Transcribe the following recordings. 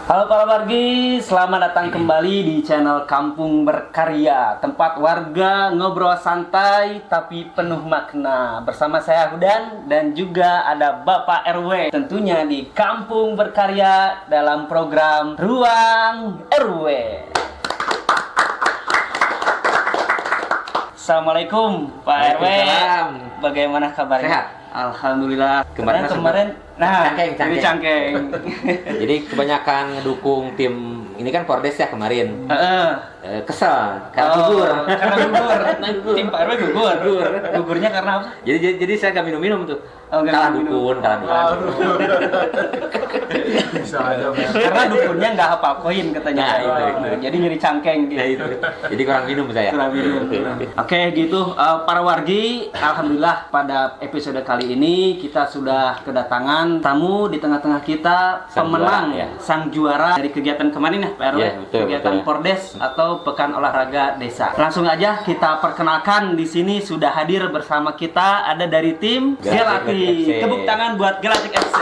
Halo para wargi, selamat datang kembali di channel Kampung Berkarya, tempat warga ngobrol santai tapi penuh makna. Bersama saya Hudan dan juga ada Bapak RW, tentunya di Kampung Berkarya dalam program Ruang RW. Assalamualaikum Pak RW, bagaimana kabarnya? Sehat. Alhamdulillah. Kemarin cangkeng. Jadi kebanyakan dukung tim ini kan Pordes ya kemarin. Kesel karena gugur. Karena gugur. Tim Pak RW gugur. Gugurnya karena apa? Jadi saya nggak minum tuh. Kalah dukun. Karena dukunnya nggak hafal koin katanya. Nah, itu. Jadi nyeri cangkeng gitu. Nah, itu. Jadi kurang minum saya. Oke, gitu. Para wargi, alhamdulillah pada episode kali ini kita sudah kedatangan tamu di tengah-tengah kita, pemenang sang juara dari kegiatan kemarin ya Pak RW. Kegiatan Pordes atau Pekan Olahraga Desa. Langsung aja kita perkenalkan, di sini sudah hadir bersama kita ada dari tim Gelatik. Tepuk tangan buat Gelatik FC.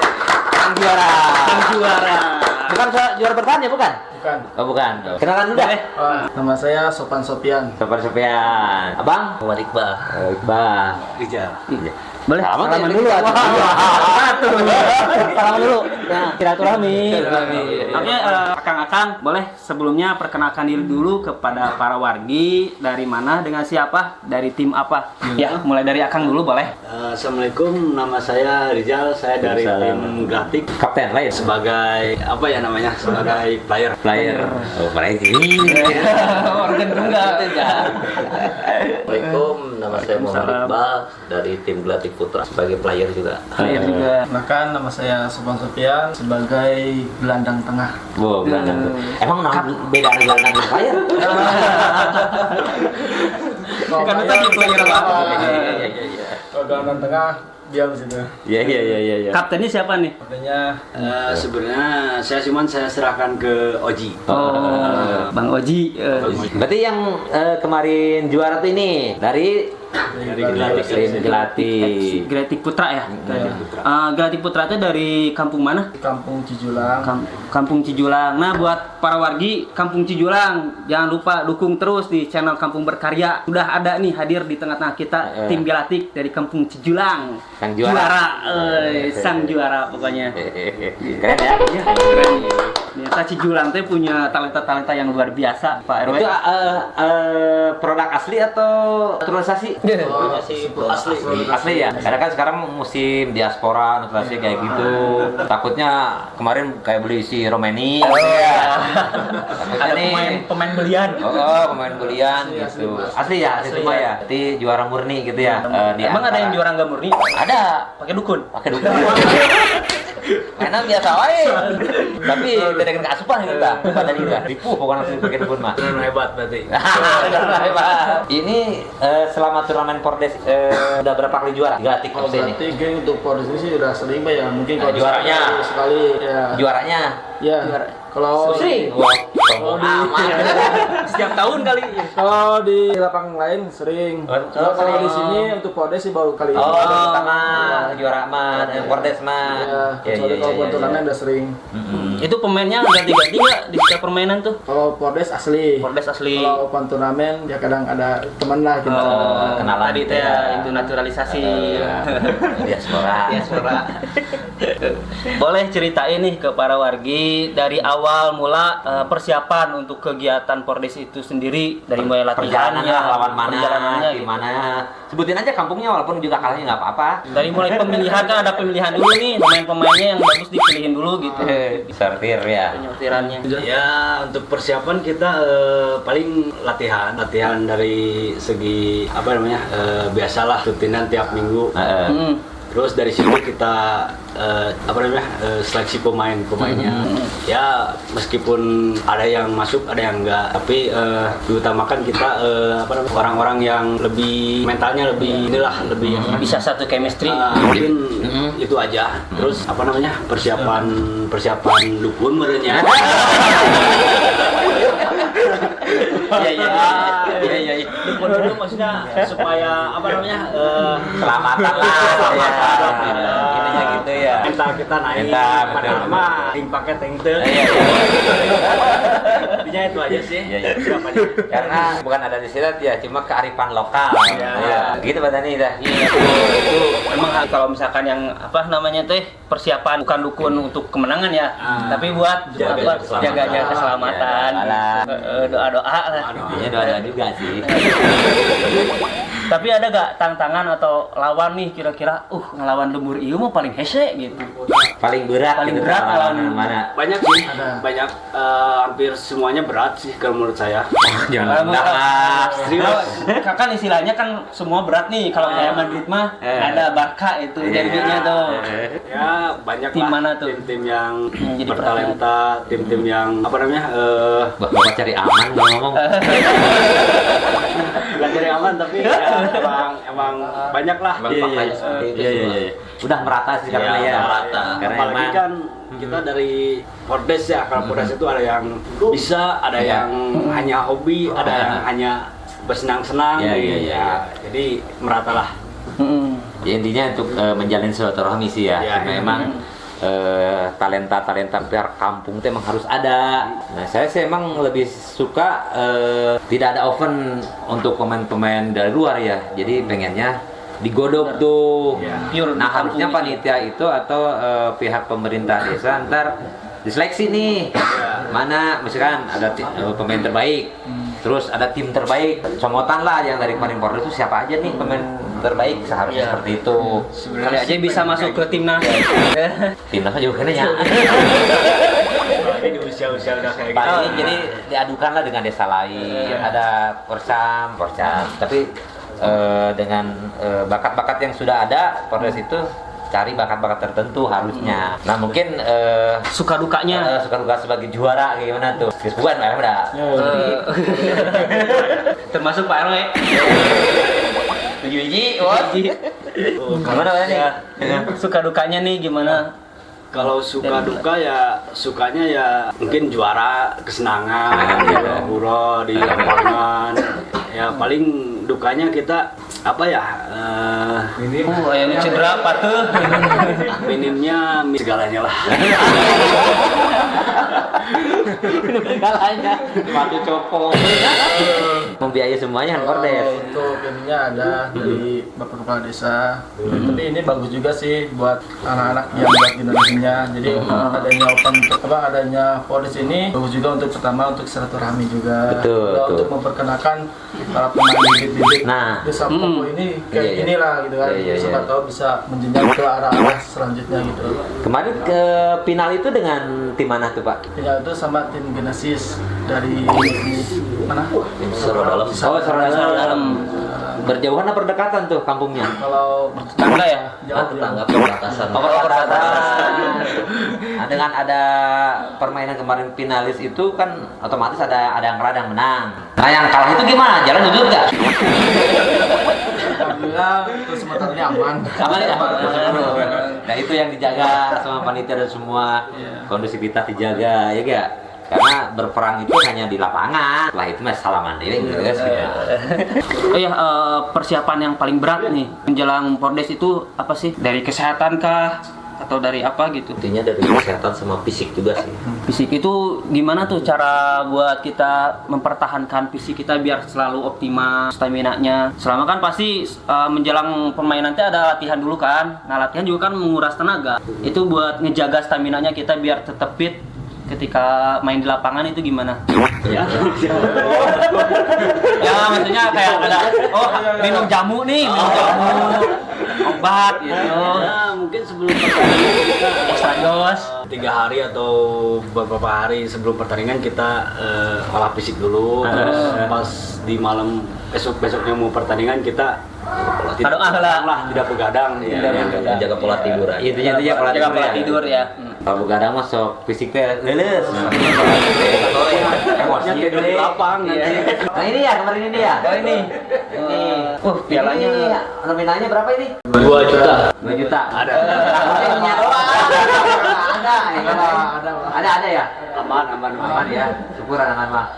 Sang juara. Bukan juara bertahan ya, bukan? Bukan. Oh, bukan. Kenalan dulu deh. Nama saya Sopan Sopian. Sopian. Abang? Muhammad Iqbal. Iqbal. Rijal. Boleh salaman dulu. Salaman dulu. Nah, silaturahmi. Oke, Akang, boleh sebelumnya perkenalkan diri dulu kepada para wargi, dari mana dengan siapa, dari tim apa? Ya, mulai dari Akang dulu boleh. Assalamualaikum, nama saya Rijal, saya dari tim Gelatik. Kapten lain sebagai apa ya namanya? Sebagai player. Oh, ini. Organ tunggal. Assalamualaikum, nama saya Muhammad Iqbal dari tim Gelatik Putra sebagai player juga. Kenalkan, nama saya Sopan Sopian sebagai gelandang tengah. Wow, gelandang. Emang beda dari gelandang dan player? Kan tadi player apa? Kalau gelandang tengah diam situ. Iya. Kaptennya siapa nih? Makanya Sebenarnya saya serahkan ke Oji. Oh, Bang Oji. Berarti yang kemarin juara tuh ini dari Gelatik Putra ya. Gelatik Putra itu dari kampung mana? Kampung Cijulang. Kampung Cijulang. Nah, buat para wargi Kampung Cijulang, jangan lupa dukung terus di channel Kampung Berkarya. Sudah ada nih hadir di tengah-tengah kita tim Gelatik dari Kampung Cijulang. Sang juara. Sang juara pokoknya. Keren ya? Iya, keren. Ternyata Cijulang tuh punya talenta-talenta yang luar biasa, Pak RW. Itu produk asli atau naturalisasi? Asli ya. Karena kan sekarang musim diaspora, naturalisasi kayak gitu. Takutnya kemarin kayak beli si Romani. Ada pemain belian. Pemain belian gitu. Asli ya, asli semua ya. Jadi juara murni gitu ya. Emang ada yang juara nggak murni? Ada. Pakai dukun. Mainnya biasa wae. Tapi tidak keasupan gitu ta. Badan itu ripuh pokoknya langsung pakai dukun mah. Hebat berarti. Ini selama turnamen Pordes udah berapa kali juara? Gelatik FC ini. Berarti untuk Pordes ini sih udah sering Pak ya. Mungkin kalau juaranya sekali ya. Juaranya. Ya. Kalau sering. Setiap tahun kali. Kalau di lapangan lain sering. Kalau di sini untuk Pordes sih baru kali ini. Pertama juara mah Pordes mah. Soalnya kalau buat turnamen udah sering. Itu pemainnya ganti-ganti nggak di setiap permainan tuh? Kalau Pordes asli. Kalau pon turnamen ya kadang ada teman lah kita. Kenalan tadi teh itu naturalisasi. Diaspora. Boleh ceritain nih ke para wargi dari awal mula persiapan untuk kegiatan Pordes itu sendiri, dari mulai latihannya, lawan mana, gimana. Sebutin aja kampungnya walaupun juga kalahnya nggak apa-apa. Dari mulai pemilihan kan ada pemilihan dulu nih, pemain-pemainnya yang bagus dipilihin dulu gitu. Sortir ya. Penyortirannya. Ya, untuk persiapan kita paling latihan dari segi apa namanya? Biasalah rutinan tiap minggu. Terus dari situ kita seleksi pemainnya. Ya meskipun ada yang masuk, ada yang enggak, tapi diutamakan kita orang-orang yang lebih mentalnya lebih Bisa satu chemistry. Mungkin itu aja. Terus persiapan dukun menurutnya. Iya. Dukun itu maksudnya supaya apa namanya? Selamatan lah. Intinya gitu ya. Mental kita naik. Mental, Padahal betul. mah ting pakai ting teu. Intinya itu aja sih. Iya. Karena bukan ada di silat ya, cuma kearifan lokal. Iya. Gitu Pak Dani dah. Itu memang kalau misalkan yang apa namanya teh persiapan bukan dukun untuk kemenangan ya, tapi buat Jaga jaga keselamatan. Doa-doa lah. Ini doa juga sih. Tapi ada gak tantangan atau lawan nih kira-kira ngelawan lembur ieu mah paling hese gitu. Paling berat gitu, lawan mana? Banyak sih, banyak hampir semuanya berat sih kalau menurut saya. Jangan lah. Serius. Kan istilahnya kan semua berat nih. Kalau kayak Madrid mah ada Barca itu derbynya tuh. Ya banyak Tim lah mana tuh? tim-tim yang Jadi bertalenta, tim-tim yang apa namanya? Bapak cari aman kalau ngomong. Bukan dari aman tapi ya, emang banyak lah. Iya. Udah merata sih karena ya. Karena Apalagi emang kan kita dari Pordes ya, kalau Pordes itu ada yang bisa, ada yang hanya hobi, ada yang hanya bersenang-senang. Iya. Jadi merata lah. ya, intinya untuk menjalin silaturahmi sih ya. Karena emang talenta-talenta per kampung itu emang harus ada. Nah, saya sih emang lebih suka tidak ada oven untuk pemain-pemain dari luar ya. Jadi pengennya digodok tuh. Pure Nah, harusnya panitia itu atau pihak pemerintah desa ntar diseleksi nih. Mana misalkan ada pemain terbaik. Terus ada tim terbaik, comotan lah yang dari kemarin Pordes itu siapa aja nih pemain terbaik, seharusnya seperti itu. Kali aja bisa masuk ke timnas. Timnas juga kayaknya ya. Ini di usia-usia udah kayak gitu. Paling jadi diadukan lah dengan desa lain, ada Porsam, tapi dengan bakat-bakat yang sudah ada, Pordes itu cari bakat-bakat tertentu harusnya. Nah mungkin Suka dukanya. suka duka sebagai juara kayak gimana tuh? Bukan, udah. Termasuk Pak RW. Biji, Gimana nih? Suka dukanya nih gimana? Kalau suka duka ya sukanya ya mungkin juara, kesenangan, hura di lapangan. Ya paling dukanya kita apa ya? Yang cedera patah. Minimnya segalanya lah. Segalanya, batu copong. Membiayai semuanya kan Pordes. Untuk ininya ada dari Bapak Kepala Desa. Tapi ini bagus juga sih buat anak-anak yang buat generasinya. Jadi adanya adanya Pordes ini bagus juga untuk pertama untuk silaturahmi juga. Betul. Untuk memperkenalkan para pemain bibit-bibit Nah. desa Papua ini kayak inilah gitu kan. Siapa tahu bisa menjenjang ke arah-arah selanjutnya gitu. Kemarin ke final itu dengan tim mana tuh Pak? Ya itu sama tim Genesis dari mana? Sorodalam. Oh, Sorodalam. Berjauhan apa berdekatan tuh kampungnya? Kalau Tangga ya? jauh Perbatasan. Oh, perbatasan. Nah, dengan ada permainan kemarin finalis itu kan otomatis ada yang kalah, ada yang menang. Nah, yang kalah itu gimana? Jalan jujur nggak? Alhamdulillah terus sementara aman. Aman ya? Nah, itu yang dijaga sama panitia dan semua kondusivitas dijaga, ya gak? Karena berperang itu hanya di lapangan. Setelah itu mas salaman diri guys. Persiapan yang paling berat nih menjelang Pordes itu apa sih? Dari kesehatan kah? Atau dari apa gitu? Intinya dari kesehatan sama fisik juga sih. Fisik itu gimana tuh cara buat kita mempertahankan fisik kita biar selalu optimal stamina-nya? Selama kan pasti menjelang permainan nanti ada latihan dulu kan. Nah, latihan juga kan menguras tenaga. Itu buat ngejaga stamina-nya kita biar tetap fit ketika main di lapangan itu gimana? Ya maksudnya kayak ada minum jamu nih, obat gitu. Ya mungkin sebelum pertandingan kita Extra dose. 3 hari atau beberapa hari sebelum pertandingan kita olah fisik dulu. Terus pas di malam besoknya mau pertandingan kita tidak begadang. Jaga pola tidur aja. Intinya Jaga pola tidur ya. Kalau begadang masuk fisiknya leles. Emosinya Di lapang nanti. Nah ini ya kemarin ini ya. Oh ini. Pialanya nominalnya berapa ini? 2 juta. 2 juta. Ada. Takutnya doang. Ada ya. Aman. Aman ya. Syukur aman mah.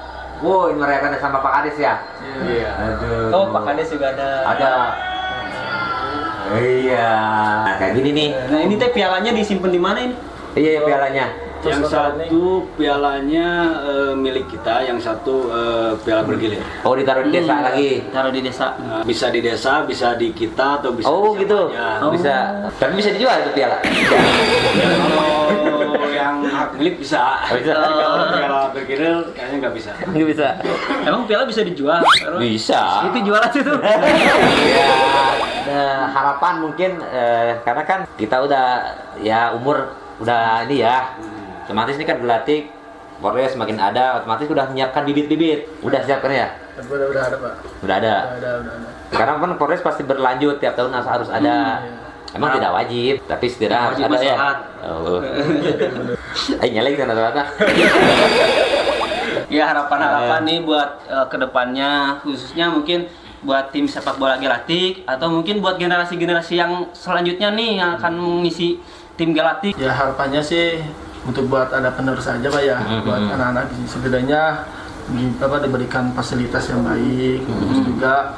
Wow, ini merayakan sama Pak Kades ya? Iya. Aduh. Oh, Pak Kades juga ada. Ada. Iya. Nah, kayak gini nih. Nah, ini teh pialanya disimpan di mana ini? Iya, pialanya. Yang satu pialanya milik kita, yang satu piala bergilir. Oh, ditaruh di desa lagi. Taruh di desa. Bisa di desa, bisa di kita, atau bisa Oh, di gitu. siapanya. Oh. Bisa. Tapi bisa dijual itu piala. Kalau yang hak milik bisa. Oh, bisa. Tapi kalau piala bergilir kayaknya nggak bisa. Nggak bisa. Emang piala bisa dijual? Bisa. Itu jualan itu. Ya, harapan mungkin karena kan kita udah ya umur udah ini ya. Otomatis ini kan Gelatik, Polres semakin ada, otomatis udah menyiapkan bibit-bibit. Udah siapkan ya? Udah ada, Pak. Udah ada. Udah ada. Sekarang kan Polres pasti berlanjut tiap tahun harus ada. Emang tidak wajib, tapi setidaknya harus Wajib ada ya. masyarakat. Oh. Nyalek sana sana. Ya harapan-harapan nih buat kedepannya, khususnya mungkin buat tim sepak bola Gelatik atau mungkin buat generasi-generasi yang selanjutnya nih yang akan mengisi tim Gelatik. Ya harapannya sih untuk buat ada penerus aja Pak ya, buat anak-anak setidaknya diberikan fasilitas yang baik, terus juga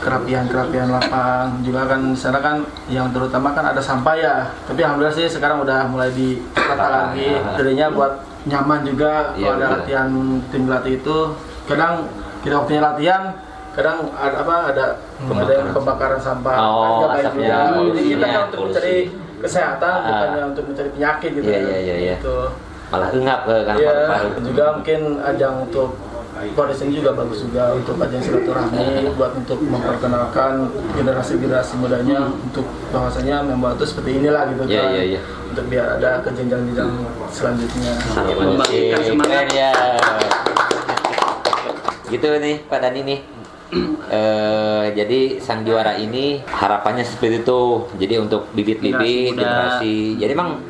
kerapian lapang juga kan di sana kan yang terutama kan ada sampah ya, tapi alhamdulillah sih sekarang udah mulai ditata lagi, jadinya buat nyaman juga kalau ada latihan tim Gelatik itu. Kadang kita waktunya latihan kadang ada yang pembakaran sampah. Oh, Kan, asapnya, jadi kita kan untuk polusi. mencari kesehatan bukannya untuk mencari penyakit gitu. Iya. Gitu. Malah engap kan Iya, paru-paru. juga mungkin ajang untuk Polres ini juga bagus juga untuk ajang silaturahmi buat untuk memperkenalkan generasi mudanya untuk bahwasanya membuat itu seperti inilah gitu kan. Iya. Untuk biar ada ke jenjang-jenjang selanjutnya. Membangkitkan semangat. Keren ya. Gitu nih Pak Dani nih. Jadi sang juara ini harapannya seperti itu. Jadi untuk bibit-bibit generasi. Jadi emang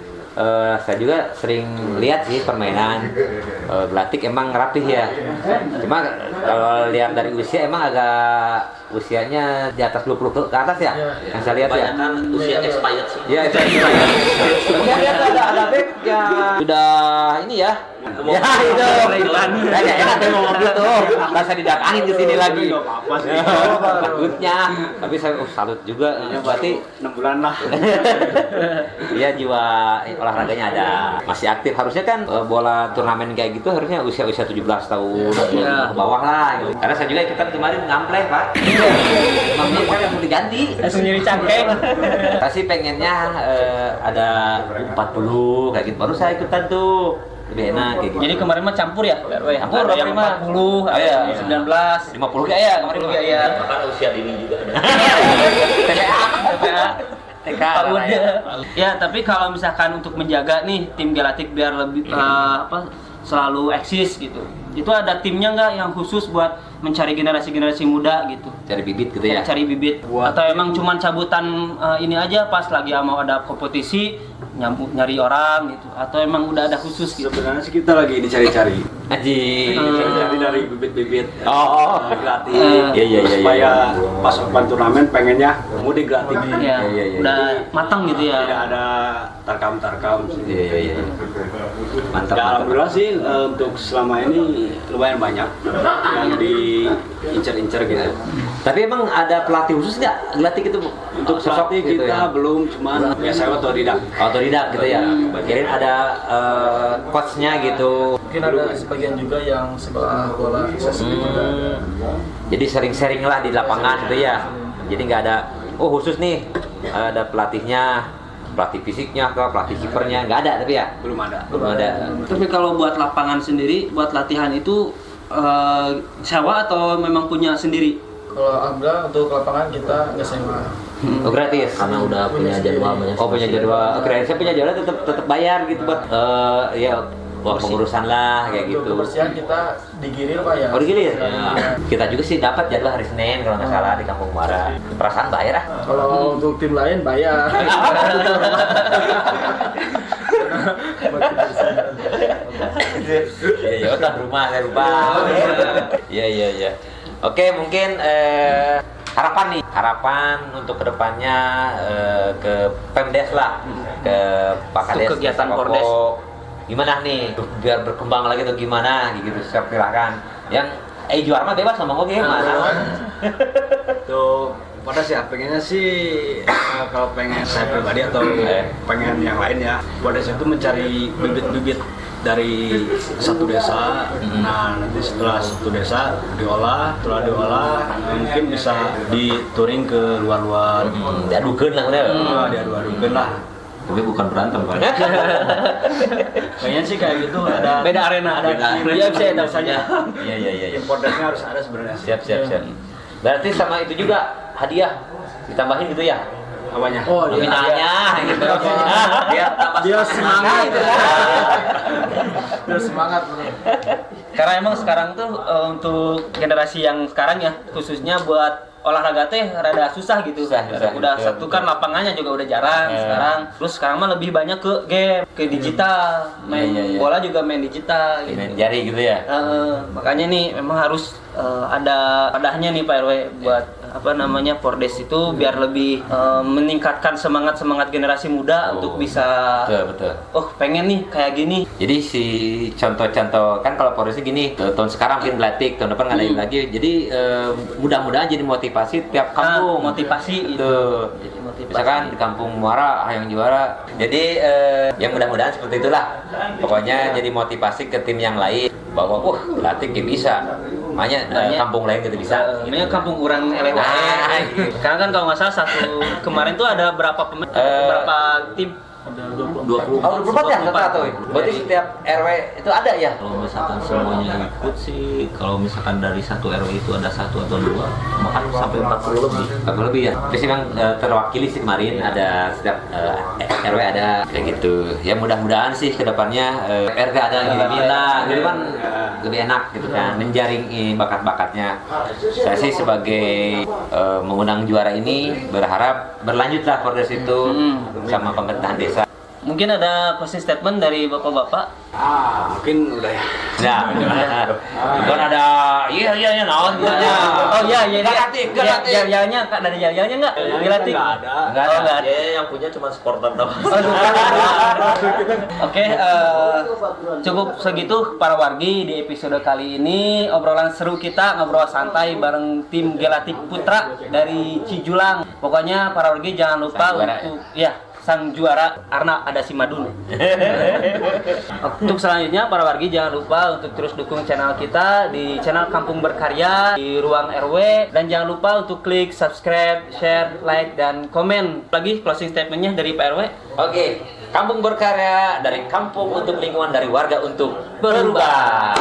saya juga sering lihat sih permainan Gelatik emang rapih ya. Cuma kalau lihat dari usia emang agak usianya di atas 20 ke atas ya. Yang saya lihat ya. Kebanyakan usia expired sih. Iya, expired. Tapi lihat ada back ya sudah ini ya. Ya itu. Saya enak tuh ngomong gitu. Ntar saya didatangin ke sini lagi. Apa sih? Takutnya. Tapi saya salut juga. Berarti 6 bulan lah. dia jiwa olahraganya ada. Masih aktif. Harusnya kan bola turnamen kayak gitu harusnya usia-usia 17 tahun ke bawah lah gitu. Karena saya juga ikutan kemarin ngampleng, Pak. Makanya kan mau diganti. Langsung jadi cangkeng. Saya sih pengennya ada 40 kayak gitu. Baru saya ikutan tuh. Lebih enak kayak gitu. Jadi kemarin mah campur ya? Campur, Ada yang 40, ada yang 19, 50 kayak ya kemarin juga ya. Bahkan usia dini juga ada. TPA. TK Tahun lah ya. Ya, tapi kalau misalkan untuk menjaga nih tim Gelatik biar lebih selalu eksis gitu. Itu ada timnya nggak yang khusus buat mencari generasi-generasi muda gitu? Cari bibit gitu ya. Cari bibit. Atau emang cuman cabutan ini aja pas lagi mau ada kompetisi nyari orang gitu, atau emang udah ada khusus gitu? Sebenarnya sih kita lagi dicari-cari. Aji. Cari dari bibit-bibit Oh. Gelatik. Iya. Supaya pas open turnamen pengennya mau di Gelatik. Ya, Iya. udah matang gitu ya. Tidak ada tarkam-tarkam. Iya. Mantap. Ya, alhamdulillah sih untuk selama ini lumayan banyak yang diincar-incar gitu. Tapi emang ada pelatih khusus nggak Gelatik itu? Untuk sosok pelatih gitu kita ya? belum, cuman biasa otodidak. Otodidak gitu ya. Kirain ada coachnya gitu. Mungkin ada sebagian juga yang sekolah bola akses juga ada. Jadi sering-sering lah di lapangan gitu ya. Jadi nggak ada khusus nih ada pelatihnya, pelatih fisiknya ke pelatih kipernya nggak ada tapi ya Belum ada. belum ada. Tapi kalau buat lapangan sendiri, buat latihan itu sewa atau memang punya sendiri? Kalau alhamdulillah untuk lapangan kita nggak sewa. Oh gratis. Karena udah punya jadwal banyak. Oh punya jadwal. Kirain saya punya jadwal tetap bayar gitu buat ya buat pengurusan lah kayak Untuk gitu. kebersihan kita digilir Pak ya. Oh digilir? Ya. Kita juga sih dapat jadwal hari Senin kalau nggak salah di Kampung Muara. Perasaan bayar ah. Kalau untuk tim lain bayar. Iya udah rumah saya lupa. Iya. Oke mungkin harapan untuk kedepannya ke Pemdes lah, ke Pak Kades, Untuk kegiatan Desa Kopo. Pordes. Gimana nih biar berkembang lagi tuh gimana gitu, silakan Yang juara mah bebas ngomong oke Mas. Tuh pada sih pengennya sih kalau pengen saya pribadi atau pengen yang lain ya, pada saya itu mencari bibit-bibit dari satu desa. Nah nanti setelah satu desa diolah, mungkin bisa dituring ke luar-luar. Diadukeun lah udah. Diadu-adukan lah. Tapi bukan berantem kan? Kayaknya sih kayak gitu, ada Beda arena, ada Iya, saya tahu biasanya. Iya. Importernya harus ada sebenarnya. Siap. Berarti sama itu juga hadiah ditambahin gitu ya? Apanya? Oh iya. Nominalnya gitu. Dia semangat. Dia semangat bro. Karena emang sekarang tuh untuk generasi yang sekarang ya, khususnya buat olahraga teh rada susah gitu. Susah, udah betul, satu kan lapangannya juga udah jarang sekarang. Terus sekarang mah lebih banyak ke game, ke digital. Main Iya. bola juga main digital gitu. Main jari gitu ya? Makanya nih memang harus ada wadahnya nih Pak RW buat Pordes itu biar lebih meningkatkan semangat generasi muda untuk bisa Betul. oh pengen nih kayak gini. Jadi si contoh-contoh kan kalau Polresnya gini, tahun sekarang mungkin Blatik, tahun depan ngadain lagi. Jadi mudah-mudahan jadi motivasi tiap kampung. Motivasi itu. Jadi motivasi. Misalkan di Kampung Muara yang juara. Jadi yang mudah-mudahan seperti itulah. Pokoknya jadi motivasi ke tim yang lain bahwa Blatik bisa. Makanya kampung lain gitu bisa. Namanya kampung urang elewa. Karena kan kalau nggak salah kemarin tuh ada berapa berapa tim? Ada 20. 24 ya rata-rata. Berarti setiap RW itu ada ya? Kalau misalkan semuanya ikut sih, kalau misalkan dari satu RW itu ada 1 atau 2, bahkan sampai 40 lebih. 40 lebih ya. Terus memang terwakili sih kemarin ada setiap RW ada kayak gitu. Ya mudah-mudahan sih kedepannya RT ada gini lah, gitu kan lebih enak gitu kan, menjaring bakat-bakatnya. Saya sih sebagai mengundang juara ini berharap berlanjutlah Polres itu sama pemerintahan desa. Mungkin ada closing statement dari bapak-bapak. Mungkin udah ya. Nah, bukan ada iya naon gitu ya. Oh iya Galatik. Ya-nya Kak, ada ya-nya enggak? Galatik. Nggak ada. Enggak ada. Nggak ada. Dia yang punya cuma supporter doang. Oke, cukup segitu para wargi di episode kali ini. Obrolan seru kita, ngobrol santai bareng tim Gelatik Putra dari Cijulang. Pokoknya para wargi jangan lupa sang juara karena ada si Madun. Untuk selanjutnya para wargi jangan lupa untuk terus dukung channel kita di channel Kampung Berkarya di Ruang RW, dan jangan lupa untuk klik subscribe, share, like, dan komen. Lagi closing statementnya dari Pak RW. Oke, Kampung Berkarya dari kampung untuk lingkungan, dari warga untuk berubah.